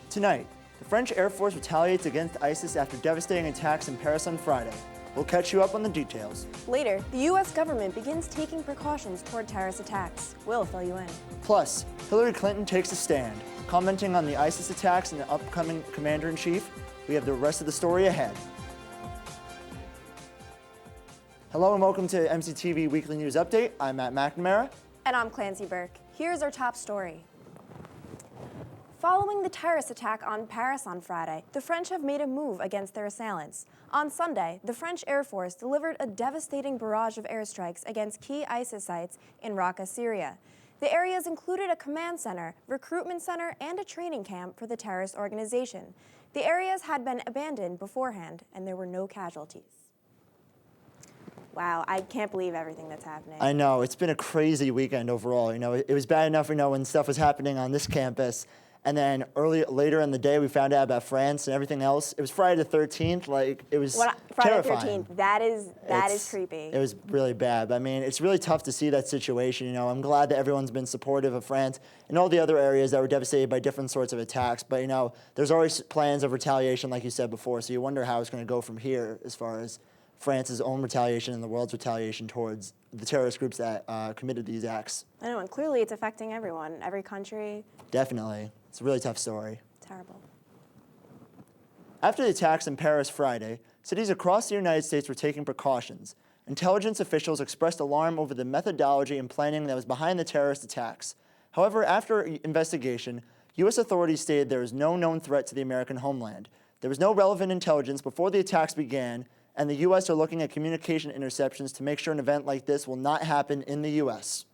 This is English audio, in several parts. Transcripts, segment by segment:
Tonight, the French Air Force retaliates against ISIS after devastating attacks in Paris on Friday. We'll catch you up on the details. Later, the U.S. government begins taking precautions toward terrorist attacks. We'll fill you in. Plus, Hillary Clinton takes a stand, commenting on the ISIS attacks and the upcoming commander-in-chief. We have the rest of the story ahead. Hello and welcome to MCTV Weekly News Update. I'm Matt McNamara. And I'm Clancy Burke. Here's our top story. Following the terrorist attack on Paris on Friday, the French have made a move against their assailants. On Sunday, the French Air Force delivered a devastating barrage of airstrikes against key ISIS sites in Raqqa, Syria. The areas included a command center, recruitment center, and a training camp for the terrorist organization. The areas had been abandoned beforehand, and there were no casualties. Wow, I can't believe everything that's happening. I know, it's been a crazy weekend overall. It was bad enough, when stuff was happening on this campus. And then later in the day, we found out about France and everything else. It was Friday the 13th. It was Friday terrifying. the 13th. That is creepy. It was really bad. But, it's really tough to see that situation. I'm glad that everyone's been supportive of France and all the other areas that were devastated by different sorts of attacks. But, there's always plans of retaliation, like you said before. So you wonder how it's going to go from here as far as France's own retaliation and the world's retaliation towards the terrorist groups that committed these acts. I know, and clearly it's affecting everyone, every country. Definitely. It's a really tough story. Terrible. After the attacks in Paris Friday, cities across the United States were taking precautions. Intelligence officials expressed alarm over the methodology and planning that was behind the terrorist attacks. However, after investigation, U.S. authorities stated there was no known threat to the American homeland. There was no relevant intelligence before the attacks began, and the U.S. are looking at communication interceptions to make sure an event like this will not happen in the U.S.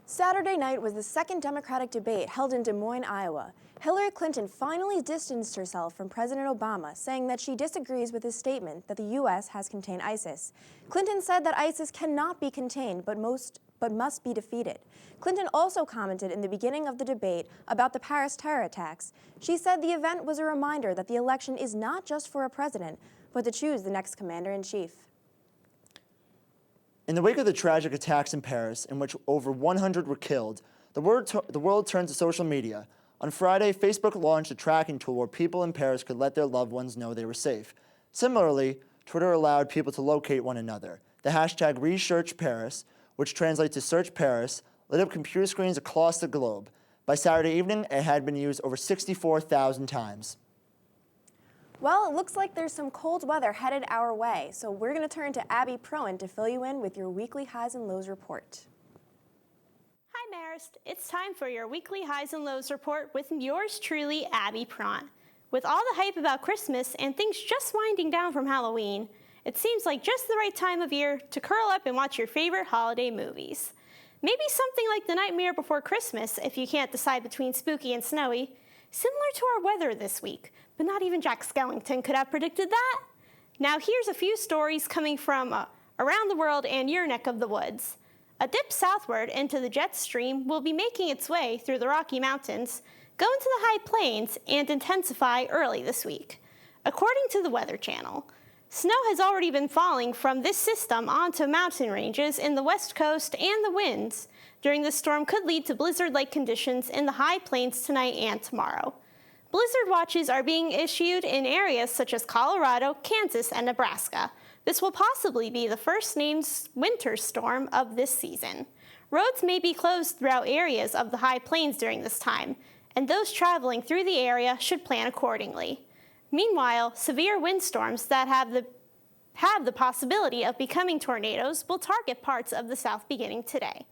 Saturday night was the second Democratic debate held in Des Moines, Iowa. Hillary Clinton finally distanced herself from President Obama, saying that she disagrees with his statement that the U.S. has contained ISIS. Clinton said that ISIS cannot be contained, but must be defeated. Clinton also commented in the beginning of the debate about the Paris terror attacks. She said the event was a reminder that the election is not just for a president, but to choose the next commander-in-chief. In the wake of the tragic attacks in Paris, in which over 100 were killed, the world turned to social media. On Friday, Facebook launched a tracking tool where people in Paris could let their loved ones know they were safe. Similarly, Twitter allowed people to locate one another. The hashtag #ResearchParis, which translates to Search Paris, lit up computer screens across the globe. By Saturday evening, it had been used over 64,000 times. Well, it looks like there's some cold weather headed our way, so we're going to turn to Abby Proen to fill you in with your weekly highs and lows report. Hi Marist, it's time for your weekly highs and lows report with yours truly, Abby Proen. With all the hype about Christmas and things just winding down from Halloween, it seems like just the right time of year to curl up and watch your favorite holiday movies. Maybe something like The Nightmare Before Christmas if you can't decide between spooky and snowy. Similar to our weather this week, but not even Jack Skellington could have predicted that. Now here's a few stories coming from around the world and your neck of the woods. A dip southward into the jet stream will be making its way through the Rocky Mountains, go into the high plains, and intensify early this week. According to the Weather Channel, snow has already been falling from this system onto mountain ranges in the west coast, and the winds during this storm could lead to blizzard-like conditions in the high plains tonight and tomorrow. Blizzard watches are being issued in areas such as Colorado, Kansas, and Nebraska. This will possibly be the first named winter storm of this season. Roads may be closed throughout areas of the high plains during this time, and those traveling through the area should plan accordingly. Meanwhile, severe windstorms that have the possibility of becoming tornadoes will target parts of the South beginning today.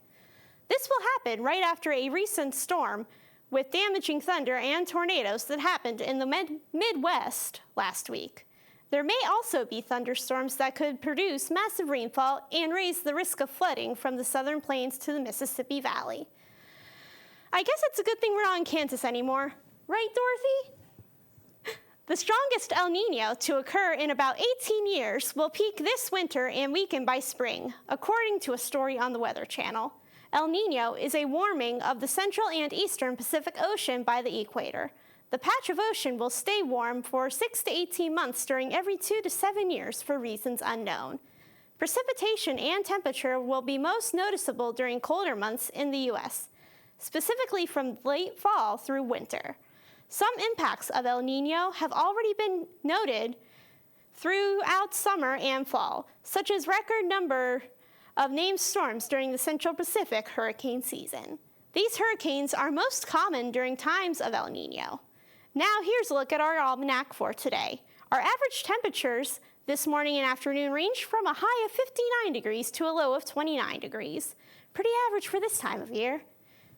This will happen right after a recent storm with damaging thunder and tornadoes that happened in the Midwest last week. There may also be thunderstorms that could produce massive rainfall and raise the risk of flooding from the southern plains to the Mississippi Valley. I guess it's a good thing we're not in Kansas anymore. Right, Dorothy? The strongest El Nino to occur in about 18 years will peak this winter and weaken by spring, according to a story on the Weather Channel. El Nino is a warming of the central and eastern Pacific Ocean by the equator. The patch of ocean will stay warm for 6 to 18 months during every 2 to 7 years for reasons unknown. Precipitation and temperature will be most noticeable during colder months in the U.S., specifically from late fall through winter. Some impacts of El Niño have already been noted throughout summer and fall, such as record number of named storms during the Central Pacific hurricane season. These hurricanes are most common during times of El Niño. Now here's a look at our almanac for today. Our average temperatures this morning and afternoon ranged from a high of 59 degrees to a low of 29 degrees. Pretty average for this time of year.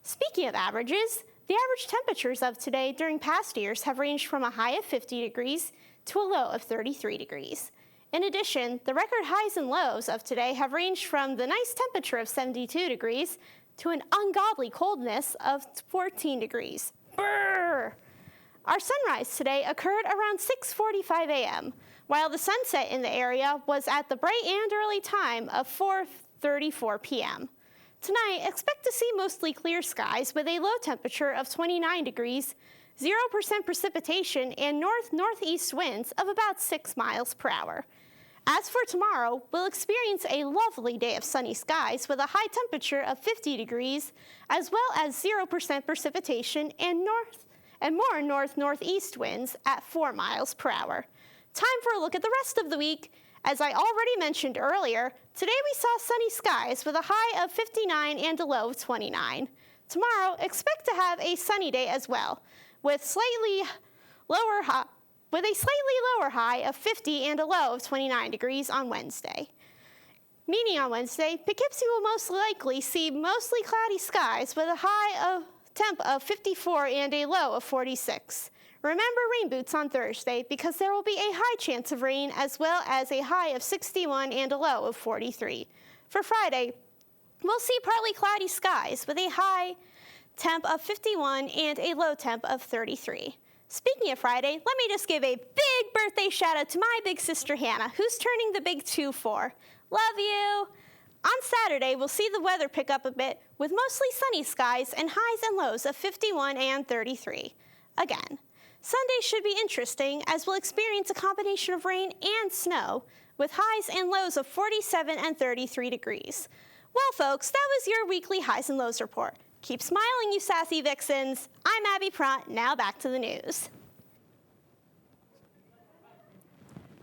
Speaking of averages, the average temperatures of today during past years have ranged from a high of 50 degrees to a low of 33 degrees. In addition, the record highs and lows of today have ranged from the nice temperature of 72 degrees to an ungodly coldness of 14 degrees. Brrr! Our sunrise today occurred around 6:45 a.m., while the sunset in the area was at the bright and early time of 4:34 p.m. Tonight, expect to see mostly clear skies with a low temperature of 29 degrees, 0% precipitation, and north-northeast winds of about 6 miles per hour. As for tomorrow, we'll experience a lovely day of sunny skies with a high temperature of 50 degrees, as well as 0% precipitation and more north-northeast winds at 4 miles per hour. Time for a look at the rest of the week. As I already mentioned earlier, today we saw sunny skies with a high of 59 and a low of 29. Tomorrow, expect to have a sunny day as well, with a slightly lower high of 50 and a low of 29 degrees on Wednesday. Meaning on Wednesday, Poughkeepsie will most likely see mostly cloudy skies with a high of temp of 54 and a low of 46. Remember rain boots on Thursday because there will be a high chance of rain as well as a high of 61 and a low of 43. For Friday, we'll see partly cloudy skies with a high temp of 51 and a low temp of 33. Speaking of Friday, let me just give a big birthday shout out to my big sister Hannah, who's turning the big 2-4. Love you! On Saturday, we'll see the weather pick up a bit with mostly sunny skies and highs and lows of 51 and 33. Again, Sunday should be interesting as we'll experience a combination of rain and snow with highs and lows of 47 and 33 degrees. Well, folks, that was your weekly highs and lows report. Keep smiling, you sassy vixens. I'm Abby Pront. Now back to the news.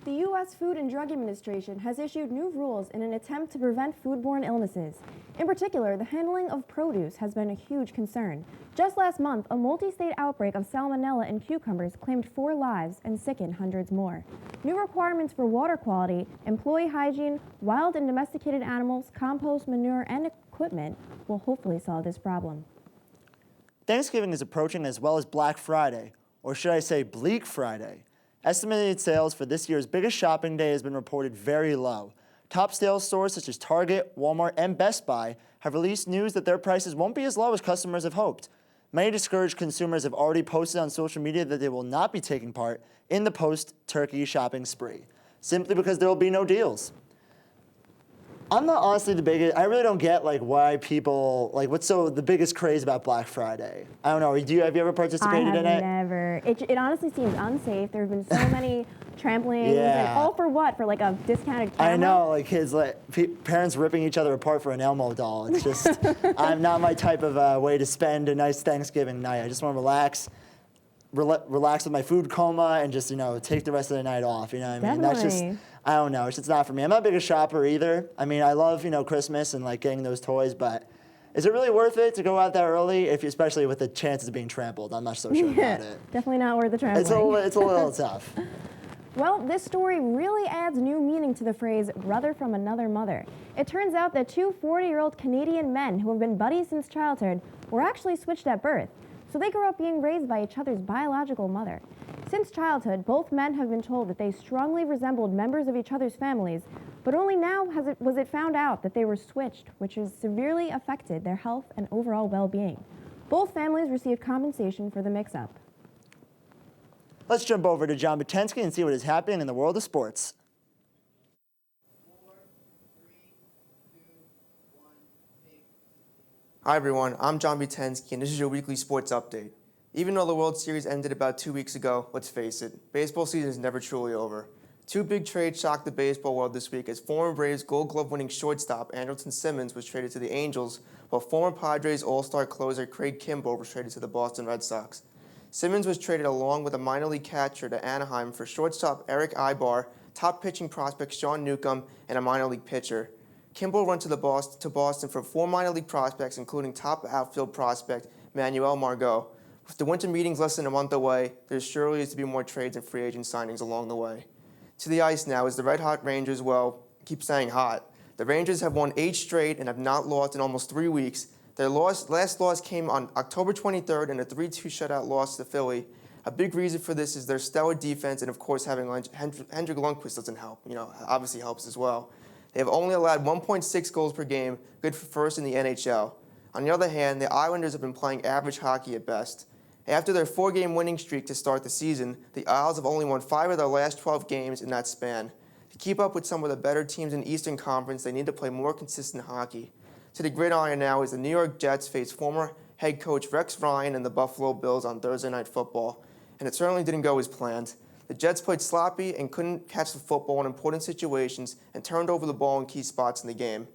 The U.S. Food and Drug Administration has issued new rules in an attempt to prevent foodborne illnesses. In particular, the handling of produce has been a huge concern. Just last month, a multi-state outbreak of salmonella in cucumbers claimed 4 lives and sickened hundreds more. New requirements for water quality, employee hygiene, wild and domesticated animals, compost, manure, and equipment will hopefully solve this problem. Thanksgiving is approaching as well as Black Friday, or should I say Bleak Friday. Estimated sales for this year's biggest shopping day has been reported very low. Top sales stores such as Target, Walmart, and Best Buy have released news that their prices won't be as low as customers have hoped. Many discouraged consumers have already posted on social media that they will not be taking part in the post-turkey shopping spree, simply because there will be no deals. I'm not honestly the biggest, I really don't get why people, what's the biggest craze about Black Friday? I don't know, have you ever participated in it? I have never. It honestly seems unsafe. There have been so many tramplings, and all for what? For a discounted camera? I know, kids, parents ripping each other apart for an Elmo doll. It's just, I'm not my type of way to spend a nice Thanksgiving night. I just want to relax with my food coma and just, take the rest of the night off, you know what I mean? Definitely. That's just, I don't know, it's just not for me. I'm not a big shopper either. I mean, I love, Christmas and getting those toys, but is it really worth it to go out that early, especially with the chances of being trampled? I'm not so sure about it. Definitely not worth the trampling. It's a little tough. Well, this story really adds new meaning to the phrase, brother from another mother. It turns out that 2 40-year-old Canadian men who have been buddies since childhood were actually switched at birth. So they grew up being raised by each other's biological mother. Since childhood, both men have been told that they strongly resembled members of each other's families, but only now was it found out that they were switched, which has severely affected their health and overall well-being. Both families received compensation for the mix-up. Let's jump over to John Butensky and see what is happening in the world of sports. 4, 3, 2, 1, 8. Hi everyone, I'm John Butensky and this is your weekly sports update. Even though the World Series ended about 2 weeks ago, let's face it, baseball season is never truly over. Two big trades shocked the baseball world this week as former Braves Gold Glove winning shortstop Andrelton Simmons was traded to the Angels, while former Padres All-Star closer Craig Kimbrell was traded to the Boston Red Sox. Simmons was traded along with a minor league catcher to Anaheim for shortstop Eric Ibar, top pitching prospect Sean Newcomb, and a minor league pitcher. Kimbrell went to Boston for 4 minor league prospects, including top outfield prospect Manuel Margot. With the winter meetings less than a month away, there surely is to be more trades and free agent signings along the way. To the ice now is the red hot Rangers. Well, keep saying hot. The Rangers have won 8 straight and have not lost in almost 3 weeks. Their last loss came on October 23rd in a 3-2 shutout loss to Philly. A big reason for this is their stellar defense, and of course having Hendrik Lundqvist doesn't help. Obviously helps as well. They have only allowed 1.6 goals per game, good for first in the NHL. On the other hand, the Islanders have been playing average hockey at best. After their 4-game winning streak to start the season, the Isles have only won 5 of their last 12 games in that span. To keep up with some of the better teams in the Eastern Conference, they need to play more consistent hockey. To the gridiron now as the New York Jets face former head coach Rex Ryan and the Buffalo Bills on Thursday Night Football, and it certainly didn't go as planned. The Jets played sloppy and couldn't catch the football in important situations and turned over the ball in key spots in the game.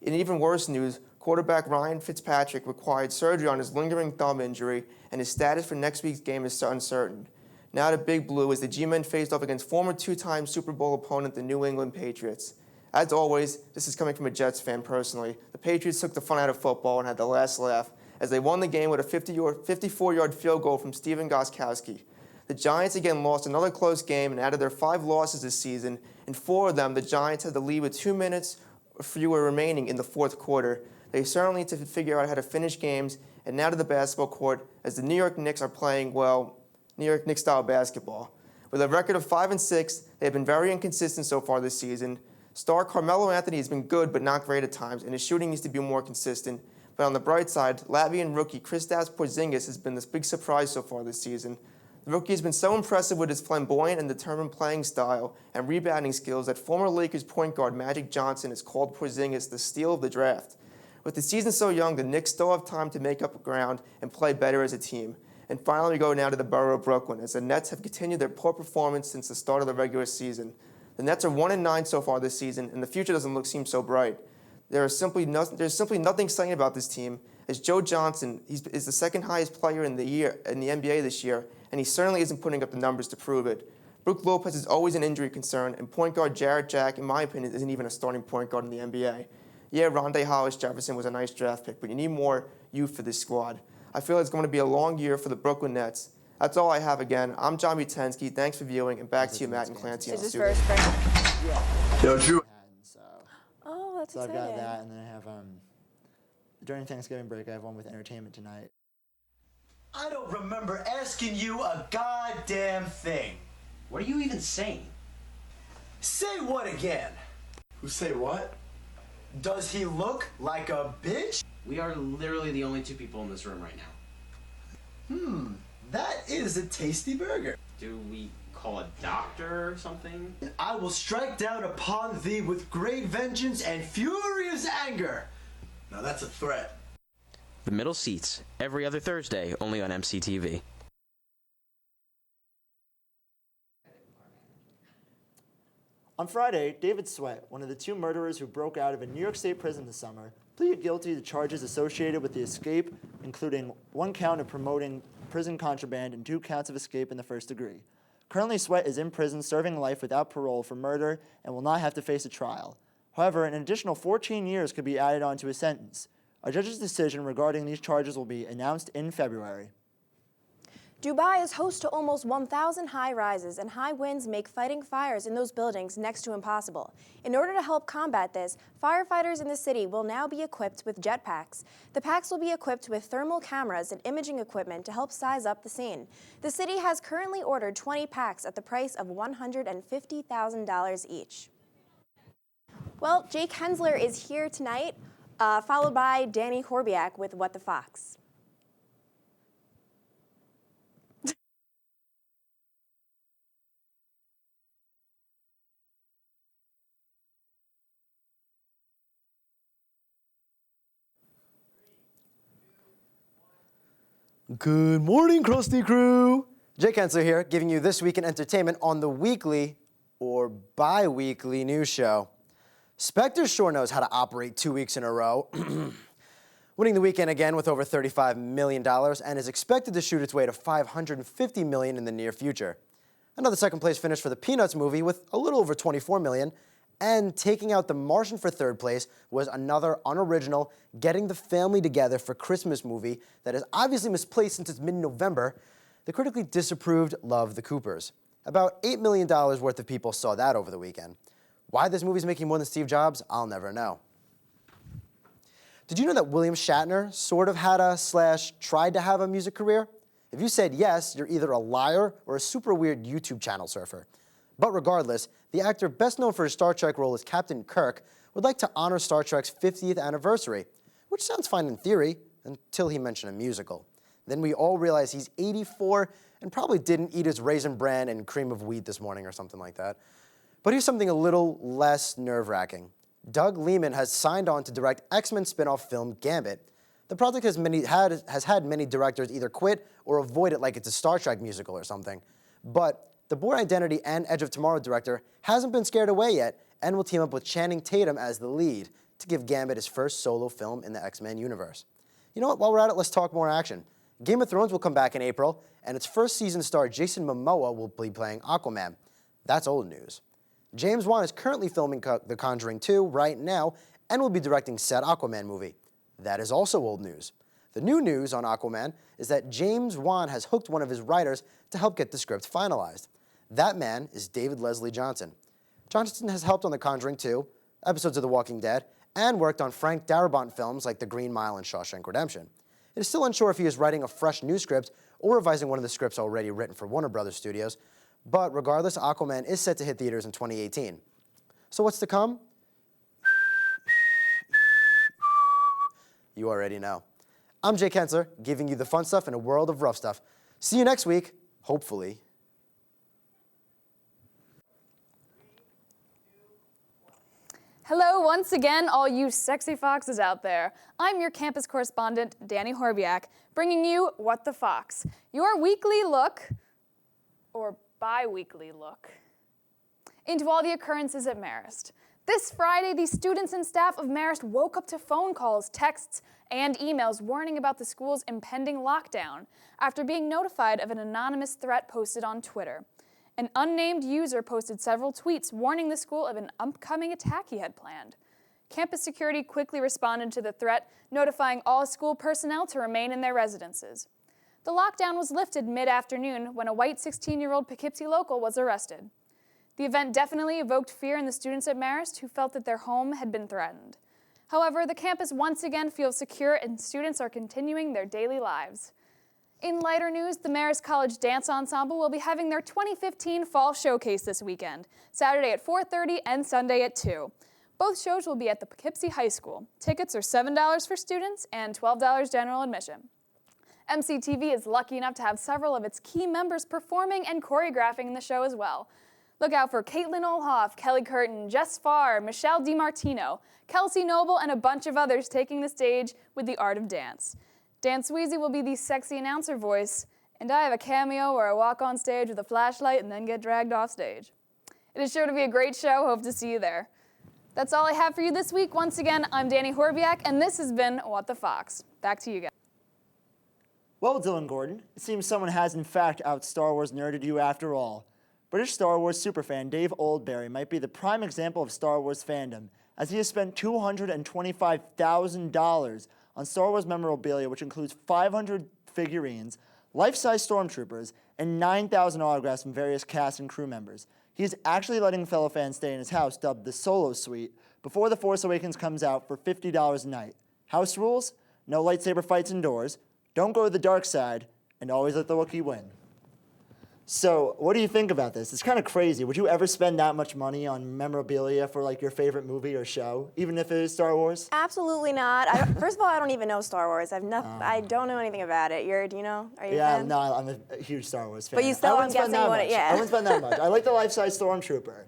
In even worse news, quarterback Ryan Fitzpatrick required surgery on his lingering thumb injury, and his status for next week's game is uncertain. Now to Big Blue as the G-Men faced off against former 2-time Super Bowl opponent, the New England Patriots. As always, this is coming from a Jets fan personally. The Patriots took the fun out of football and had the last laugh as they won the game with a 54-yard field goal from Steven Gostkowski. The Giants again lost another close game, and out of their 5 losses this season, in 4 of them, the Giants had the lead with 2 minutes or fewer remaining in the fourth quarter. They certainly need to figure out how to finish games, and now to the basketball court as the New York Knicks are playing, well, New York Knicks-style basketball. With a record of 5-6, they have been very inconsistent so far this season. Star Carmelo Anthony has been good but not great at times, and his shooting needs to be more consistent. But on the bright side, Latvian rookie Kristaps Porzingis has been this big surprise so far this season. The rookie has been so impressive with his flamboyant and determined playing style and rebounding skills that former Lakers point guard Magic Johnson has called Porzingis the steal of the draft. With the season so young, the Knicks still have time to make up ground and play better as a team. And finally, we go now to the borough of Brooklyn, as the Nets have continued their poor performance since the start of the regular season. The Nets are 1-9 so far this season, and the future doesn't seem so bright. There's simply nothing exciting about this team, as Joe Johnson is the second highest player in the NBA this year, and he certainly isn't putting up the numbers to prove it. Brook Lopez is always an injury concern, and point guard Jarrett Jack, in my opinion, isn't even a starting point guard in the NBA. Yeah, Rondé Hollis-Jefferson was a nice draft pick, but you need more youth for this squad. I feel it's going to be a long year for the Brooklyn Nets. That's all I have again. I'm John Butensky. Thanks for viewing, and back to you, Matt and Clancy. Is this first break? Yo, Drew. Oh, that's So I've exciting. got that, and then I have during Thanksgiving break, I have one with entertainment tonight. I don't remember asking you a goddamn thing. What are you even saying? Say what again? Who say what? Does he look like a bitch? We are literally the only 2 people in this room right now. That is a tasty burger. Do we call a doctor or something? I will strike down upon thee with great vengeance and furious anger. Now that's a threat. The Middle Seats, every other Thursday, only on MCTV. On Friday, David Sweat, one of the 2 murderers who broke out of a New York State prison this summer, pleaded guilty to charges associated with the escape, including 1 count of promoting prison contraband and 2 counts of escape in the first degree. Currently, Sweat is in prison serving life without parole for murder and will not have to face a trial. However, an additional 14 years could be added onto his sentence. A judge's decision regarding these charges will be announced in February. Dubai is host to almost 1,000 high rises, and high winds make fighting fires in those buildings next to impossible. In order to help combat this, firefighters in the city will now be equipped with jetpacks. The packs will be equipped with thermal cameras and imaging equipment to help size up the scene. The city has currently ordered 20 packs at the price of $150,000 each. Well, Jake Hensler is here tonight, followed by Danny Horbiak with What the Fox. Good morning, Krusty Crew. Jake Hensler here, giving you This Week in Entertainment on the weekly or bi-weekly news show. Spectre sure knows how to operate 2 weeks in a row, winning the weekend again with over $35 million and is expected to shoot its way to $550 million in the near future. Another second place finish for the Peanuts movie with a little over $24 million, and taking out The Martian for third place was another unoriginal, getting the family together for Christmas movie that is obviously misplaced since it's mid-November, the critically disapproved Love, the Coopers. About $8 million worth of people saw that over the weekend. Why this movie's making more than Steve Jobs, I'll never know. Did you know that William Shatner sort of had a / tried to have a music career? If you said yes, you're either a liar or a super weird YouTube channel surfer. But regardless, the actor best known for his Star Trek role as Captain Kirk would like to honor Star Trek's 50th anniversary, which sounds fine in theory, until he mentioned a musical. Then we all realize he's 84 and probably didn't eat his Raisin Bran and cream of wheat this morning or something like that. But here's something a little less nerve-wracking. Doug Liman has signed on to direct X-Men spin-off film Gambit. The project has had many directors either quit or avoid it like it's a Star Trek musical or something. But the Bourne Identity and Edge of Tomorrow director hasn't been scared away yet and will team up with Channing Tatum as the lead to give Gambit his first solo film in the X-Men universe. You know what, while we're at it, let's talk more action. Game of Thrones will come back in April, and its first season star Jason Momoa will be playing Aquaman. That's old news. James Wan is currently filming The Conjuring 2 right now and will be directing said Aquaman movie. That is also old news. The new news on Aquaman is that James Wan has hooked one of his writers to help get the script finalized. That man is David Leslie Johnson. Johnson has helped on The Conjuring 2, episodes of The Walking Dead, and worked on Frank Darabont films like The Green Mile and Shawshank Redemption. It is still unsure if he is writing a fresh new script or revising one of the scripts already written for Warner Brothers Studios, but regardless, Aquaman is set to hit theaters in 2018. So what's to come? You already know. I'm Jake Hensler, giving you the fun stuff in a world of rough stuff. See you next week, hopefully. Hello once again, all you sexy foxes out there. I'm your campus correspondent, Danny Horbiak, bringing you What the Fox, your weekly look, or bi-weekly look, into all the occurrences at Marist. This Friday, the students and staff of Marist woke up to phone calls, texts, and emails warning about the school's impending lockdown after being notified of an anonymous threat posted on Twitter. An unnamed user posted several tweets warning the school of an upcoming attack he had planned. Campus security quickly responded to the threat, notifying all school personnel to remain in their residences. The lockdown was lifted mid-afternoon when a white 16-year-old Poughkeepsie local was arrested. The event definitely evoked fear in the students at Marist who felt that their home had been threatened. However, the campus once again feels secure and students are continuing their daily lives. In lighter news, the Marist College Dance Ensemble will be having their 2015 Fall Showcase this weekend, Saturday at 4:30 and Sunday at 2. Both shows will be at the Poughkeepsie High School. Tickets are $7 for students and $12 general admission. MCTV is lucky enough to have several of its key members performing and choreographing in the show as well. Look out for Caitlin Olhoff, Kelly Curtin, Jess Farr, Michelle DiMartino, Kelsey Noble, and a bunch of others taking the stage with the art of dance. Dan Sweezy will be the sexy announcer voice, and I have a cameo where I walk on stage with a flashlight and then get dragged off stage. It is sure to be a great show. Hope to see you there. That's all I have for you this week. Once again, I'm Danny Horbiak, and this has been What the Fox. Back to you guys. Well, Dylan Gordon, it seems someone has in fact out Star Wars nerded you after all. British Star Wars superfan Dave Oldbury might be the prime example of Star Wars fandom, as he has spent $225,000 on Star Wars memorabilia, which includes 500 figurines, life-size stormtroopers, and 9,000 autographs from various cast and crew members. He is actually letting fellow fans stay in his house, dubbed the Solo Suite, before The Force Awakens comes out for $50 a night. House rules? No lightsaber fights indoors, don't go to the dark side, and always let the Wookiee win. So, what do you think about this? It's kind of crazy. Would you ever spend that much money on memorabilia for like your favorite movie or show, even if it is Star Wars? Absolutely not. First of all, I don't even know Star Wars. I don't know anything about it. Do you know? Are you a fan? No, I'm a huge Star Wars fan. But you still, I'm guessing you want it, yeah. I wouldn't spend that much. I like the life-size Stormtrooper.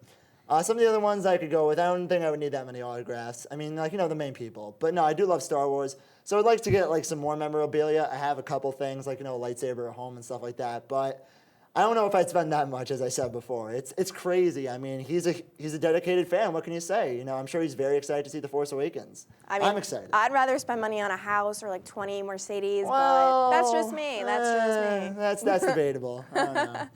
Some of the other ones I could go with, I don't think I would need that many autographs. I mean, the main people. But no, I do love Star Wars. So I'd like to get like some more memorabilia. I have a couple things like, a lightsaber at home and stuff like that, but I don't know if I'd spend that much, as I said before. It's crazy. I mean, he's a dedicated fan. What can you say? I'm sure he's very excited to see The Force Awakens. I'm excited. I'd rather spend money on a house or like 20 Mercedes, Well, but that's just me. That's debatable. I don't know.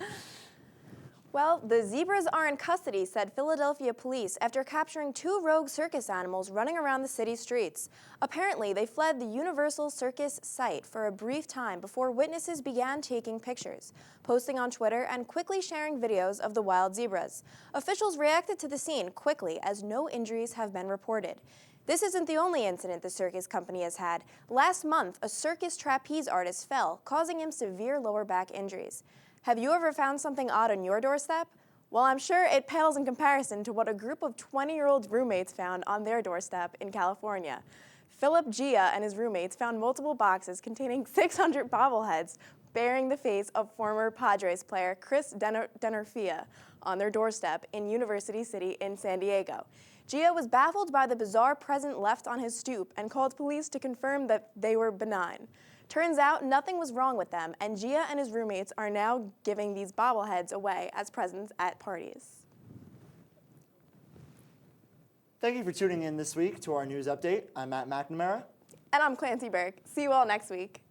Well, the zebras are in custody, said Philadelphia police after capturing 2 rogue circus animals running around the city streets. Apparently, they fled the Universal Circus site for a brief time before witnesses began taking pictures, posting on Twitter, and quickly sharing videos of the wild zebras. Officials reacted to the scene quickly as no injuries have been reported. This isn't the only incident the circus company has had. Last month, a circus trapeze artist fell, causing him severe lower back injuries. Have you ever found something odd on your doorstep? Well, I'm sure it pales in comparison to what a group of 20-year-old roommates found on their doorstep in California. Philip Gia and his roommates found multiple boxes containing 600 bobbleheads bearing the face of former Padres player Chris Denorfia on their doorstep in University City in San Diego. Gia was baffled by the bizarre present left on his stoop and called police to confirm that they were benign. Turns out nothing was wrong with them, and Gia and his roommates are now giving these bobbleheads away as presents at parties. Thank you for tuning in this week to our news update. I'm Matt McNamara. And I'm Clancy Burke. See you all next week.